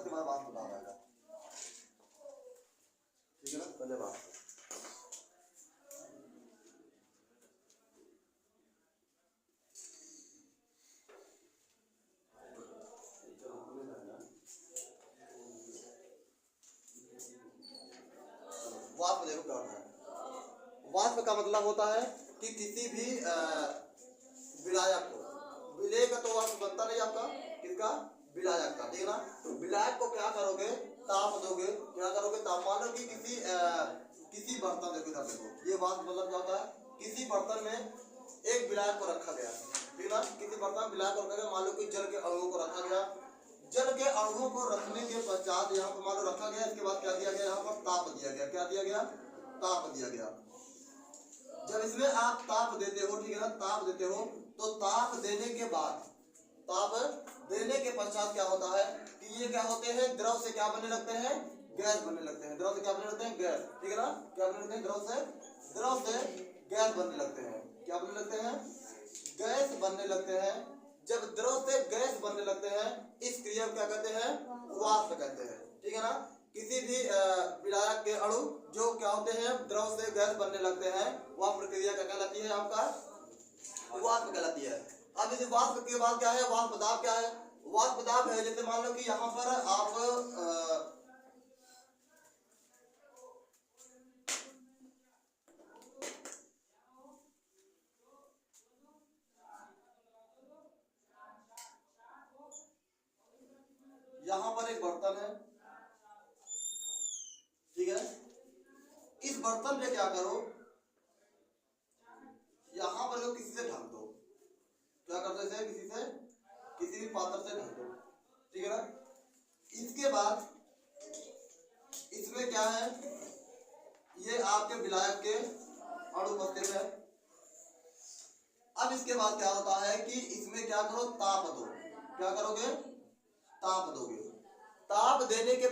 उसके बाद वाष्प दाब आएगा। ठीक है ना, पहले वाष्प। वाष्प देखो क्या होता है। वाष्प का मतलब होता है कि किसी भी विलायक को, विलेय का तो वाष्प बनता नहीं आपका, किसका, विलायक का। ठीक है ना, विलायक को क्या करोगे, ताप दोगे। क्या करोगे, ताप। मान लो कि किसी बर्तन, देखो ये वाष्प मतलब क्या होता है, किसी बर्तन में एक विलायक को रखा गया। ठीक है ना, किसी बर्तन में विलायक को रखा गया। मान लो कि जल के अणुओं को रखा गया। जल के अणुओं को रखने के पश्चात यहाँ पर मान लो रखा गया, इसके बाद क्या दिया गया, यहाँ पर ताप दिया गया। क्या दिया गया, ताप दिया गया। जब इसमें आप ताप देते हो, ठीक है ना, ताप देते हो, तो ताप देने के बाद, ताप देने के पश्चात क्या होता है कि ये क्या होते हैं, द्रव से क्या बनने लगते हैं, गैस बनने लगते हैं। द्रव से क्या बनने लगते हैं, गैस। ठीक है ना, क्या बनने लगते हैं, द्रव से गैस बनने लगते हैं। क्या बनने लगते हैं, गैस बनने लगते हैं। जब द्रव से गैस बनने लगते हैं, इस क्रिया को क्या कहते हैं, वाष्प कहते हैं। ठीक है ना, किसी भी विलायक के अणु जो क्या होते हैं, द्रव से गैस बनने लगते हैं, वह प्रक्रिया क्या कहलाती है, आपका वाष्प कहलाती है। अब इस वाष्प के बाद क्या है, वाष्प दाब क्या है, वाष्प दाब है, जैसे मान लो कि यहाँ पर आप यहाँ पर एक बर्तन है। ठीक है, इस बर्तन में क्या करो, यहाँ पर किसी से ढक दो। क्या करते थे, किसी भी पात्र से ढक दो। ठीक है ना, इसके बाद इसमें क्या है, ये आपके विलायक के अणु उपस्थित है। अब इसके बाद क्या होता है कि इसमें क्या करो, ताप दो। क्या करोगे, ताप दोगे। ताप देने के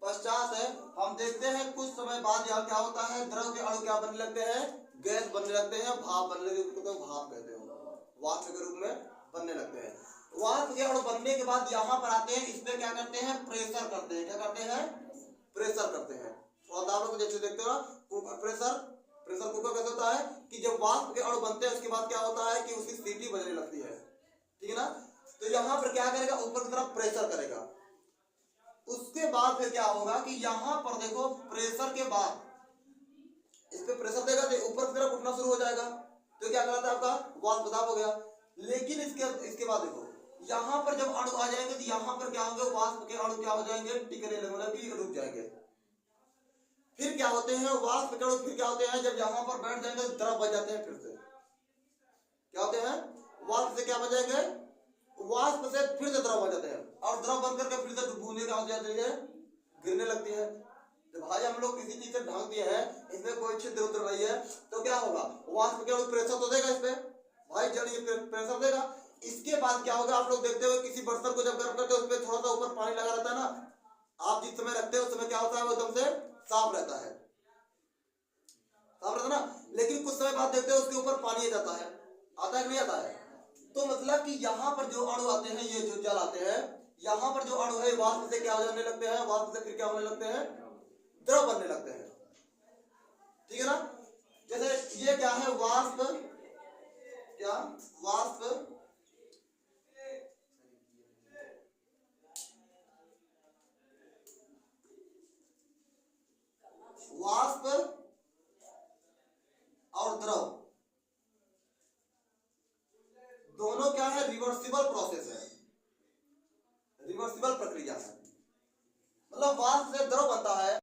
पश्चात है, हम देखते हैं कुछ समय बाद यहाँ क्या होता है, द्रव के अणु क्या बनने लगते हैं, गैस बनने लगते हैं, भाप बनने लगते हैं, तो भाप कहते हो, वाष्प के रूप में बनने लगते हैं। वाष्प के अणु बनने के बाद यहाँ पर आते हैं, इसमें क्या करते हैं, प्रेशर करते हैं। क्या करते हैं, प्रेशर करते हैं। और आप लोग जैसे देखते हो कुकर, प्रेशर कुकर कैसे होता है कि जब वाष्प के अणु बनते हैं, उसके बाद क्या होता है कि उसकी सीटी बजने लगती है। ठीक है ना, तो यहाँ पर क्या करेगा, ऊपर की तरफ प्रेशर करेगा। उसके बाद फिर क्या होगा कि यहाँ पर देखो, प्रेशर के बाद इस पे प्रेशर देगा तो ऊपर की तरफ उठना शुरू हो जाएगा। तो क्या कहलाता है, आपका वाष्प दाब हो गया। लेकिन इसके बाद देखो, यहाँ पर जब अणु आ जाएंगे तो यहाँ पर क्या होंगे, वाष्प के अणु क्या हो जाएंगे, टिकने लगेंगे, मतलब कि रुक जाएंगे। फिर क्या होते हैं, वाष्प के अणु फिर क्या होते हैं, जब यहाँ पर बैठ जाएंगे तो द्रव बन जाते हैं। फिर से क्या होते हैं, वाष्प से क्या बन जाएंगे, वाष्प से फिर से द्रव बन जाते हैं, और द्रव बन करके फिर से बूंदें क्या हो जाती है, गिरने लगती है। जब भाई हम लोग किसी चीज से ढक दिए हैं, इसमें कोई छिद्र उतर रही है, तो क्या होगा, वाष्प के अणु प्रेशर तो देगा इसमें, भाई जल ये प्रेशर देगा। इसके बाद क्या होगा, आप लोग देखते हो किसी बर्तन को जब गर्म करते हो, उसमें थोड़ा सा ऊपर पानी लगा रहता है ना, आप जिस समय रखते हो उस समय क्या होता है, वो एकदम से साफ रहता है, ना। लेकिन कुछ समय बाद देखते हो उसके ऊपर पानी आ जाता है, आता है कि नहीं आता है। तो मतलब कि यहाँ पर जो अणु आते हैं, ये जो जल आते हैं, यहाँ पर जो अणु है वाष्प से क्या हो जाने लगते हैं, वाष्प से फिर क्या होने लगते हैं, द्रव बनने लगते हैं। ठीक है ना, जैसे ये क्या है, वाष्प, क्या वाष्प और द्रव दोनों क्या है, रिवर्सिबल प्रोसेस है, रिवर्सिबल प्रक्रिया है। मतलब वाष्प से द्रव बनता है,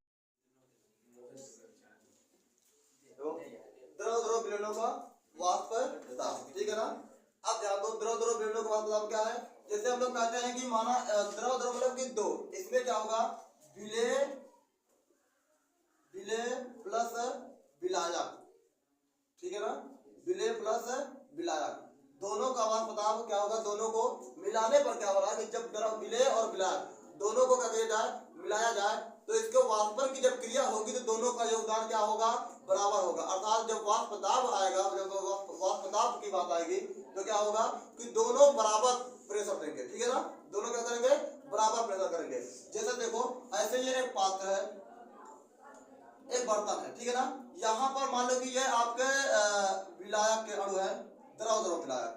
द्रव विलयनों का वाष्प दाब। ठीक है ना, अब ध्यान दो, द्रव विलयनों का वाष्प दाब क्या है। जैसे हम लोग कहते हैं कि माना द्रव मतलब कि दो, इसमें क्या होगा, विलेय प्लस विलायक। ठीक है ना, विलेय प्लस विलायक, दोनों का वाष्प दाब क्या होगा, दोनों को मिलाने पर क्या होगा कि जब द्रव विलेय और विलायक दोनों को क्या किया जाए, मिलाया जाए, तो इसके वाष्पन की जब क्रिया होगी तो दोनों का योगदान क्या होगा, बराबर होगा। अर्थात जब वाष्प दाब आएगा, जब वाष्प दाब की बात आएगी, तो क्या होगा कि दोनों बराबर प्रेशर देंगे। ठीक है ना, दोनों ऐसे ये एक पात्र है, एक बर्तन है, ठीक है ना। यहाँ पर मान लो कि ये आपके विलायक के अणु है, द्रव द्रव विलायक,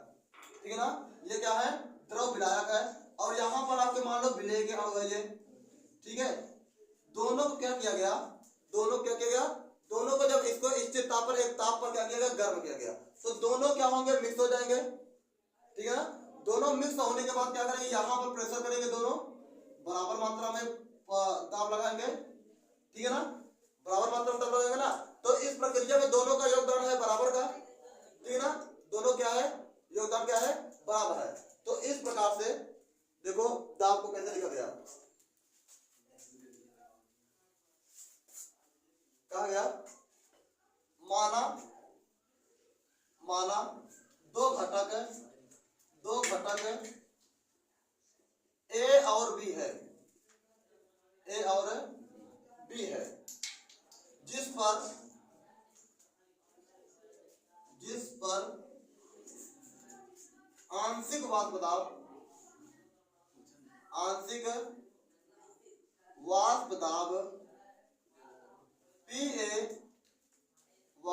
ठीक है ना। ये क्या है, द्रव विलायक है। और यहाँ पर आपके मान लो विलेय के अणु है ये, ठीक है। दोनों को क्या किया गया, दोनों क्या किया गया, दोनों को जब इसको स्थिर ताप पर, एक ताप पर क्या किया गया, गर्म किया गया, तो दोनों क्या होंगे, मिक्स हो जाएंगे, ठीक है ना। दोनों मिक्स होने के बाद क्या करेंगे, यहाँ पर प्रेशर करेंगे, दोनों बराबर मात्रा में ताप लगाएंगे, ठीक है ना, बराबर मात्रा में ताप लगाएंगे ना। तो इस प्रक्रिया में दोनों का योगदान है बराबर का, ठीक है ना, दोनों क्या है, योगदान क्या है, बराबर है। तो इस प्रकार से देखो दाब को कैसे लिखा गया, कहा गया माना दो घटक ए और बी है, ए और बी है, जिस पर आंशिक वाष्प दाब PA व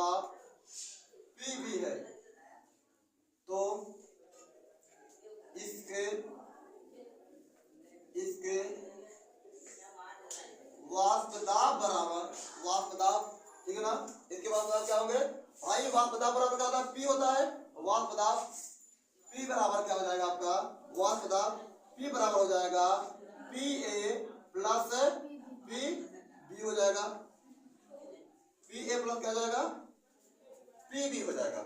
PB है, तो इसके वाष्प दाब बराबर, ठीक है ना। इसके वाष्प क्या होंगे भाई, वाष्प दाब बराबर क्या होता है, P होता है, वाष्प दाब P बराबर क्या हो जाएगा आपका, वाष्प दाब P बराबर हो जाएगा PA प्लस PB हो जाएगा, PA प्लस क्या हो जाएगा, PB हो जाएगा,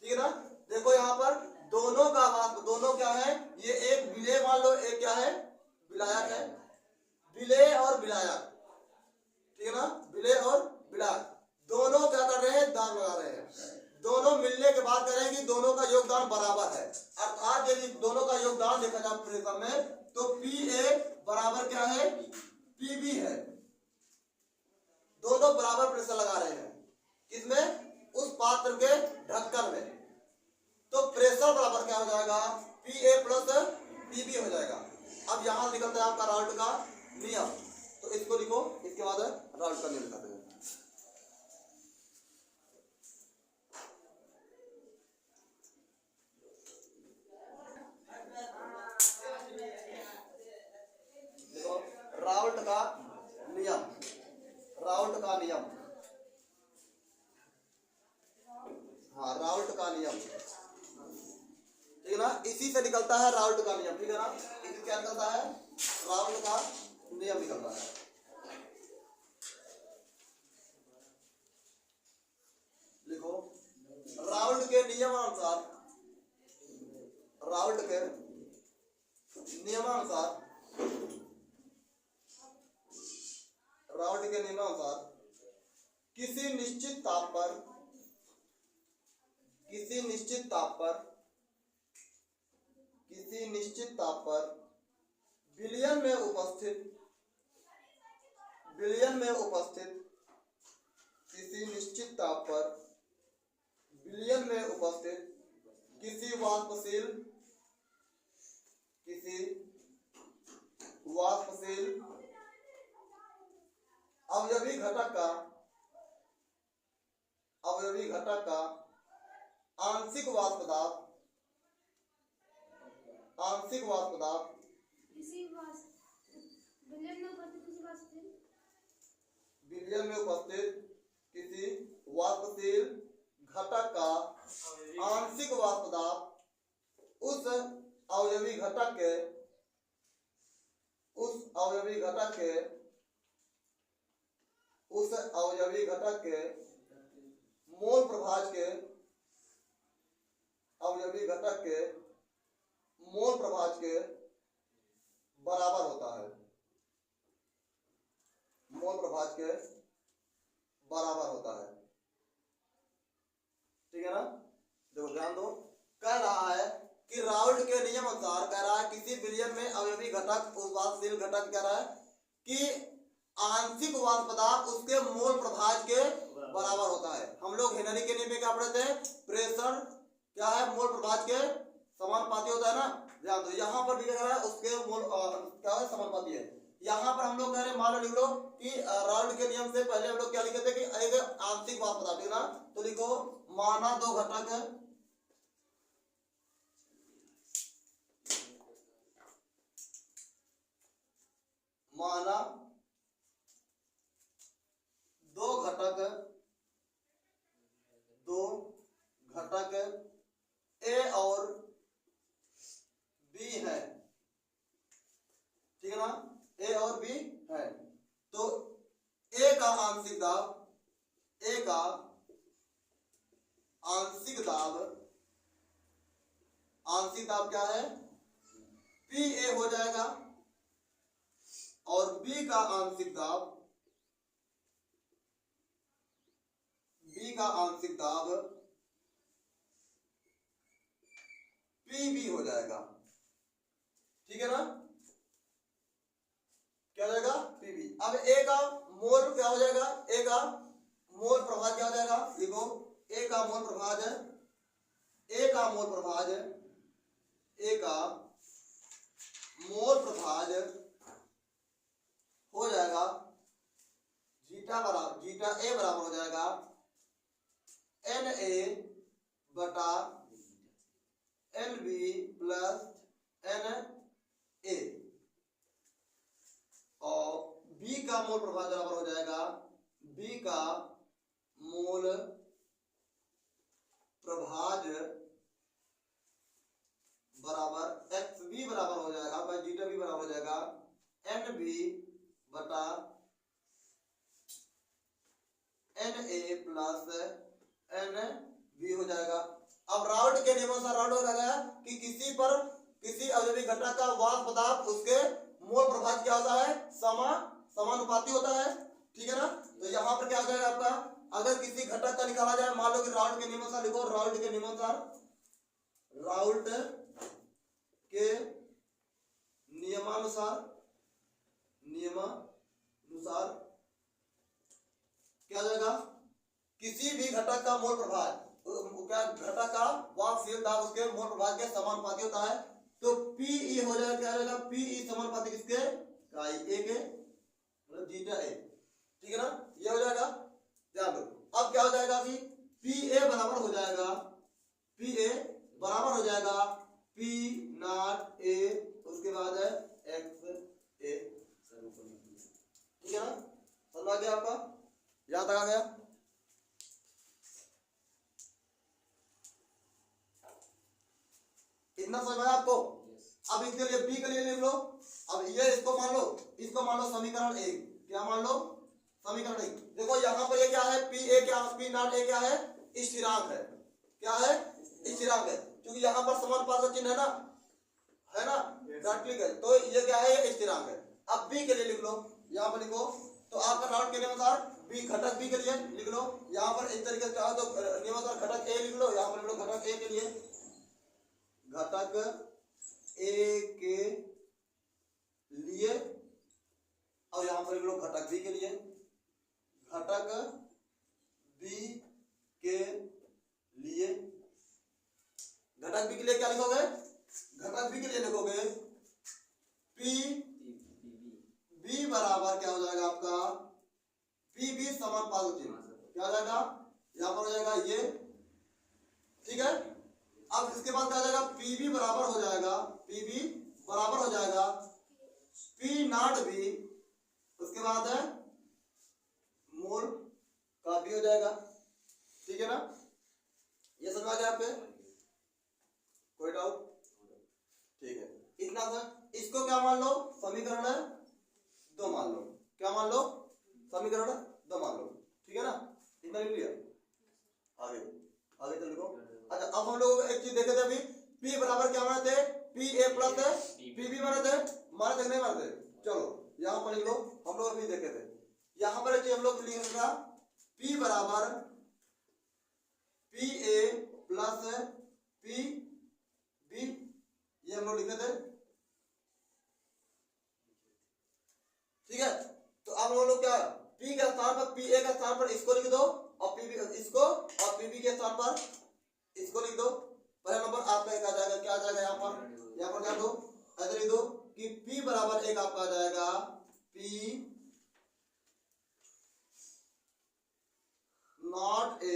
ठीक है ना। देखो यहाँ पर दोनों का वाष्प, दोनों क्या है, ये एक विलेय मान लो, एक क्या है, विलायक है, विलेय और विलायक, ठीक है ना, विलेय और विलायक, दोनों क्या कर रहे हैं, दाब लगा रहे हैं। दोनों मिलने के बाद कह रहे हैं कि दोनों का योगदान बराबर है, अर्थात यदि दोनों का योगदान देखा जाए प्रेशर में, तो PA बराबर क्या है, PB है, दोनों बराबर प्रेशर लगा रहे हैं, किसमें, उस पात्र के ढक्कन में, तो प्रेशर बराबर क्या हो जाएगा, PA प्लस PB हो जाएगा। अब यहां निकलता है आपका राउल्ट का नियम, तो इसको लिखो, इसके बाद राउल्ट का नियम लिखते हैं। देखो राउल्ट का नियम, हाँ राउल्ट का नियम, ठीक है ना, इसी से निकलता है राउल्ट का नियम, ठीक है ना, इसी क्या निकलता है, राउल्ट का नियम निकलता है। लिखो राउल्ट के नियमानुसार, किसी निश्चित ताप पर विलयन में उपस्थित किसी निश्चित ताप पर विलयन में उपस्थित किसी वाष्पशील अवयवी घटक का आंशिक वाष्प दाब विलयन में उपस्थित किसी वाष्पशील घटक का आंशिक वाष्प दाब उस अवयवी घटक के मोल प्रभाज के बराबर होता है, ठीक है ना। देखो ध्यान दो, कह रहा है कि राउल्ट के नियम अनुसार, कह रहा है किसी विलयन में अवयवी घटक, वाष्पशील घटक, कह रहा है कि आंशिक वाष्प दाब उसके मोल प्रभाज के बराबर होता है। हम लोग हेनरी के नियम में क्या पढ़े थे, प्रेशर क्या है, मोल प्रभाज के समानुपाती होता है ना, ध्यान दो, यहाँ पर भी क्या है, उसके मोल क्या है, समानुपाती है। यहाँ पर हम लोग कह रहे मान लो लिख लो कि राउंड के नियम से पहले हम लोग क्या लिखे थे कि एक आंशिक बात बता देना, तो लिखो माना दो घटक माना दो घटक ए और बी है, ठीक है ना, ए और बी है। तो ए का आंशिक दाब क्या है, पी ए हो जाएगा, और बी का आंशिक दाब पी बी हो जाएगा, ठीक है ना, क्या हो जाएगा पी बी। अब ए का मोल क्या हो जाएगा, ए का मोल प्रभाज क्या हो जाएगा, देखो ए का मोल प्रभाज हो जाएगा जीटा ए बराबर हो जाएगा एन ए बटा N B plus N A, और बी का मोल प्रभाज बराबर हो जाएगा बी का मोल प्रभाज बराबर एक्स बी बराबर हो जाएगा बाई जीटा बी बराबर हो जाएगा एन बी बटा N A plus N B हो जाएगा। अब राउल्ट के नियम से राउल्ट हो जाएगा कि किसी अवयवी घटक का वाष्प दाब उसके मोल प्रभाज क्या होता है, समानुपाती होता है, ठीक है ना। तो यहाँ पर क्या हो जाएगा आपका, अगर किसी घटक का निकाला जाए, मान लो कि राउल्ट के नियमानुसार लिखो, राउल्ट के नियमानुसार क्या हो जाएगा, किसी भी घटक का मोल प्रभाज, क्या घटक का वाष्पशील दाब उसके मोल प्रभाज के समानुपाती होता है। तो पीई हो जाएगा, क्या हो जाएगा, पीई समानुपाती किसके, ए के, मतलब जीटा ए, ठीक है ना, ये हो जाएगा, ध्यान दो। अब क्या हो जाएगा कि पी ए बराबर हो जाएगा पी नॉट ए, उसके बाद है एक्स ए, ठीक है ना, समझ आ गया आपका, याद आ गया। इतना समझ आया आपको। अब इसके लिए बी के लिए लिख लो। अब ये इसको मान लो समीकरण एक, क्या मान लो, समीकरण एक। देखो यहाँ पर ये क्या है, पी ए क्या, पी नॉट ए क्या है, स्थिरांक है, क्या है, स्थिरांक है, क्योंकि यहाँ पर समानुपात का चिन्ह है ना, क्लिक है, तो ये क्या है, ये स्थिरांक है। अब बी के लिए लिख लो, यहाँ पर लिखो, तो आपका राउंड के नियमानुसार बी, घटक बी के लिए लिख लो, यहाँ पर इस तरीके से चाहो तो नियमानुसार घटक ए लिख लो, यहाँ पर लिख लो घटक ए के लिए, घटक ए के लिए, और यहां पर लिख लो घटक बी के लिए, घटक बी के लिए, घटक बी के लिए क्या लिखोगे, घटक बी के लिए लिखोगे पी बी बराबर क्या हो जाएगा आपका, पी बी समानुपाती चिन्ह क्या हो जाएगा, यहां पर हो जाएगा ये, ठीक है। अब इसके बाद क्या हो जाएगा, पी बी बराबर हो जाएगा पी नॉट बी, उसके बाद है मोल का बी हो जाएगा, ठीक है ना, ये समझ आ गया आपके, कोई डाउट, ठीक है। इतना सा, इसको क्या मान लो, समीकरण 2 मान लो, क्या मान लो, समीकरण 2 मान लो, ठीक है ना, इतना लिख लिया, आगे चल लिखो। अच्छा, अब हम लोग एक चीज देखे थे अभी, P बराबर क्या माने थे, पी ए प्लस है, पी बी माने थे नहीं माने थे, चलो यहाँ पर लिख लो, हम लोग अभी देखे थे, यहाँ पर एक चीज हम लोग लिख था, P बराबर P A plus P B, ये हम लोग लिखे थे, ठीक है। तो अब हम लोग क्या, P के स्थान पर, पी ए के स्थान पर इसको लिख दो, और पी बी इसको, और पी बी के स्थान पर इसको लिख दो। पहला नंबर आपका एक आ जाएगा, क्या आ जाएगा यहाँ पर क्या दो, ऐसे लिख दो कि P बराबर एक आपका आ जाएगा P not A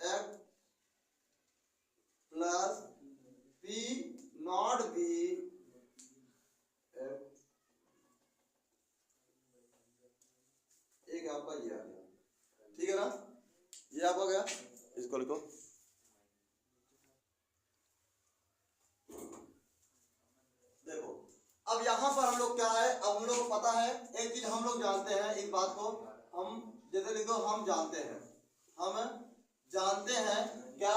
X plus P not B X, एक आपका ये आ गया, ठीक है ना, ये आप हो गया, इसको लिखो। देखो अब यहाँ पर हम लोग क्या है, अब हम लोग को पता है एक चीज हम लोग जानते हैं, इस बात को हम जैसे लिखो, हम जानते हैं क्या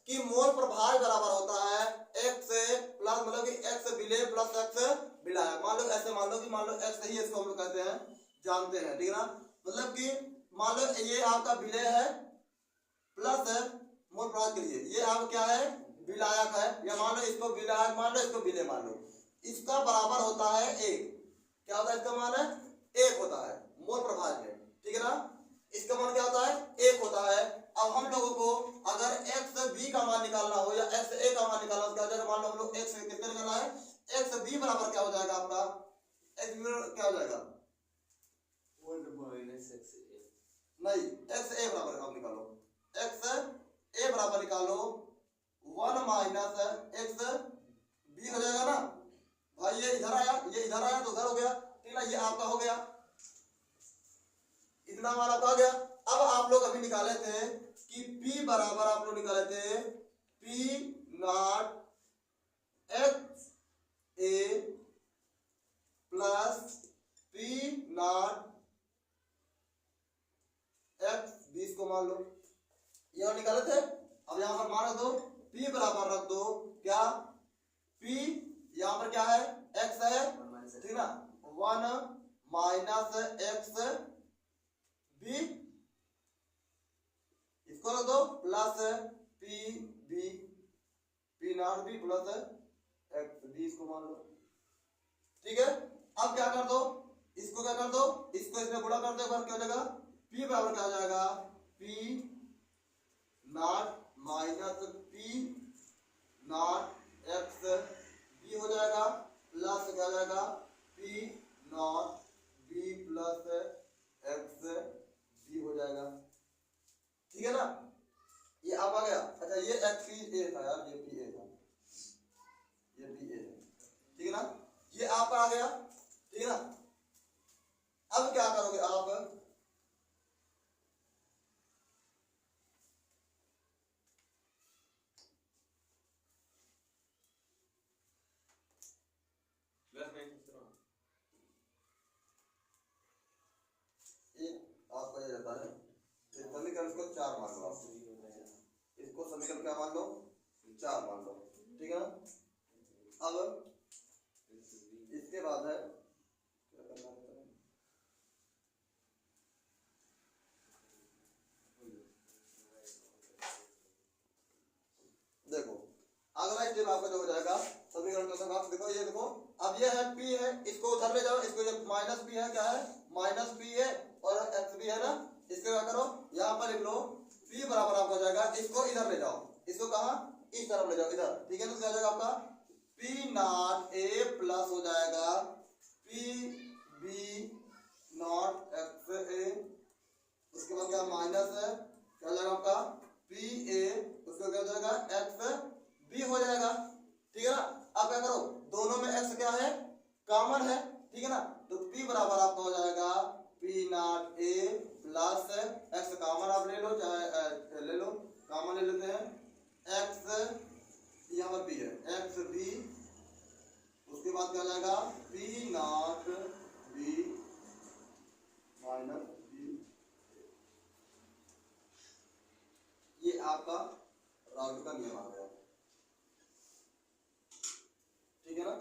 कि मोल प्रभाव बराबर होता है x प्लस मतलब कि x विलेय प्लस x विलायक। मान लो ऐसे मान लो x ही इसको हम लोग कहते हैं, जानते हैं, ठीक है ना, मतलब कि मान लो ये आपका विलेय है प्लस मोल प्रभाव के लिए ये आपका क्या है, विलायक है, या मान लो इसको विलायक मान लो, इसको विलेय मान लो, इसका बराबर होता है 1। क्या होता है इसका मान है 1 होता है मोल प्रभाव में, ठीक है ना, इसका मान क्या होता है 1 होता है। अब हम लोगों को अगर x b का मान निकालना हो या x a का मान निकालना हो, क्या हो जाएगा, मान लो हम लोग x कितने निकालना है, x b बराबर क्या हो जाएगा आपका, x b क्या हो जाएगा, 1 माइनस x a, नहीं x a बराबर आप निकालो, x a बराबर निकालो 1 माइनस x b हो जाएगा ना भाई, ये इधर आया तो उधर हो गया, ठीक है, ये आपका हो गया, इतना मान आपका आ गया। अब आप लोग अभी निकाले थे कि P बराबर आप लोग निकाले थे P not x a plus P not x 20 को मान लो, यह निकाले थे। अब यहां पर मान रख दो, P बराबर रख दो क्या, P यहां पर क्या है, x है, ठीक ना, 1 माइनस x b, इसको रख दो plus P B, P not B plus X B, इसको मान लो, ठीक है। अब क्या कर दो, इसको क्या कर दो, इसको इसमें गुणा कर दो, क्या हो जाएगा, p बराबर क्या हो जाएगा, p not minus p not X B हो जाएगा, प्लस क्या हो जाएगा p not b plus X B हो जाएगा, ठीक है ना, ये अब आ गया। अच्छा ये एक्स ए था यार, ये पी ए था, ये पी ए है, ठीक है ना, ये आप आ गया, ठीक है ना। अब क्या करोगे आप, आपका ये रहता है समीकरण को 4 मान लो, आप इसको समीकरण क्या मान लो, 4 मान लो, ठीक है ना। अब इसके बाद है क्या करना है, देखो अगला स्टेप आपका जो हो जाएगा समीकरण का, आप देखो ये देखो, अब ये है p है, इसको उधर ले जाओ, इसको ये माइनस p है, क्या है माइनस p है, और x भी है ना, इसको क्या करो यहाँ पर लिख लो, p बराबर आपका हो जाएगा, इसको इधर ले जाओ, इसको कहाँ इस तरफ ले जाओ इधर, ठीक है, तो क्या हो जाएगा आपका p नॉट a प्लस हो जाएगा p b not x a, उसके बाद क्या माइनस है, क्या हो जाएगा आपका p a, उसको क्या हो जाएगा x b हो जाएगा, ठीक है ना। अब क्या करो, दोनों में x क्या है, कॉमन है, ठीक है ना, तो p बराबर आपका हो जाएगा p not a plus x common आप ले लो, चाहे ले लो, कॉमन ले लेते हैं, x यहाँ पर p है, x b, उसके बाद क्या हो जाएगा p not b minus b, ये आपका राउंड का नियम आ गया, ठीक है ना।